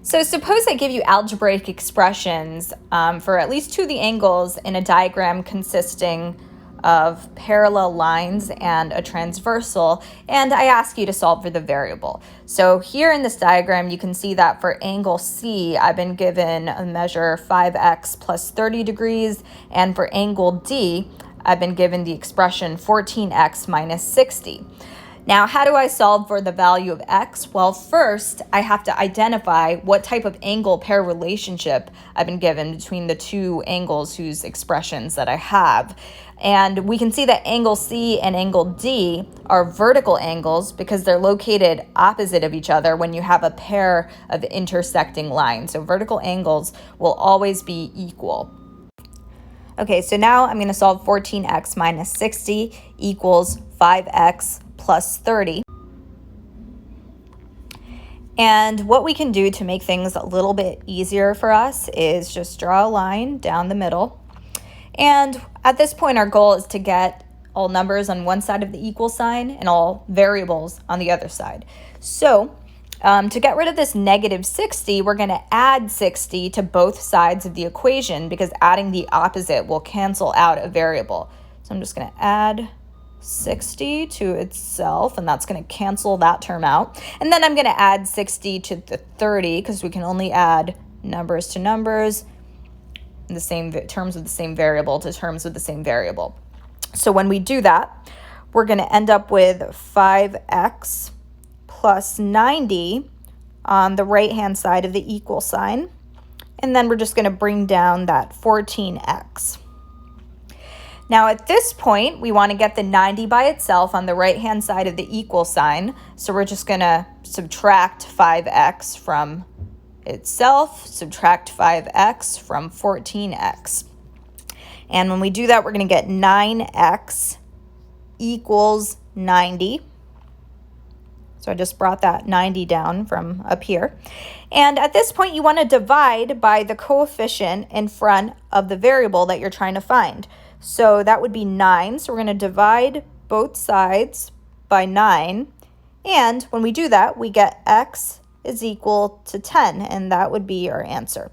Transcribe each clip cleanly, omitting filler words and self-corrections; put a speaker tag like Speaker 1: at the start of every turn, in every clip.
Speaker 1: So suppose I give you algebraic expressions for at least two of the angles in a diagram consisting of parallel lines and a transversal, and I ask you to solve for the variable. So here in this diagram, you can see that for angle C, I've been given a measure 5x plus 30 degrees, and for angle D, I've been given the expression 14x minus 60. Now, how do I solve for the value of x? Well, first, I have to identify what type of angle pair relationship I've been given between the two angles whose expressions that I have. And we can see that angle C and angle D are vertical angles because they're located opposite of each other when you have a pair of intersecting lines. So vertical angles will always be equal. Okay, so now I'm going to solve 14x minus 60 equals 5x plus 30. And what we can do to make things a little bit easier for us is just draw a line down the middle. And at this point, our goal is to get all numbers on one side of the equal sign and all variables on the other side. So to get rid of this negative 60, we're going to add 60 to both sides of the equation because adding the opposite will cancel out a variable. So I'm just going to add 60 to itself, and that's going to cancel that term out. And then I'm going to add 60 to the 30 because we can only add numbers to numbers, in the same terms of the same variable to terms of the same variable. So when we do that, we're going to end up with 5x plus 90 on the right-hand side of the equal sign. And then we're just going to bring down that 14x. Now at this point, we want to get the 90 by itself on the right-hand side of the equal sign. So we're just going to subtract 5x from itself, subtract 5x from 14x. And when we do that, we're going to get 9x equals 90. So I just brought that 90 down from up here. And at this point, you want to divide by the coefficient in front of the variable that you're trying to find. So that would be 9. So we're going to divide both sides by 9. And when we do that, we get x is equal to 10, and that would be our answer.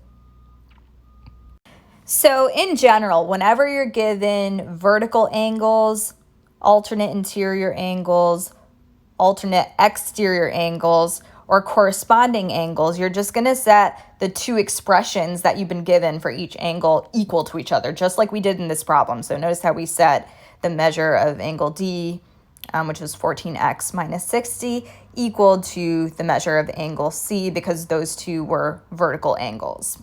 Speaker 1: So in general, whenever you're given vertical angles, alternate interior angles, alternate exterior angles, or corresponding angles, you're just going to set the two expressions that you've been given for each angle equal to each other, just like we did in this problem. So notice how we set the measure of angle D, which was 14x minus 60, equal to the measure of angle C because those two were vertical angles.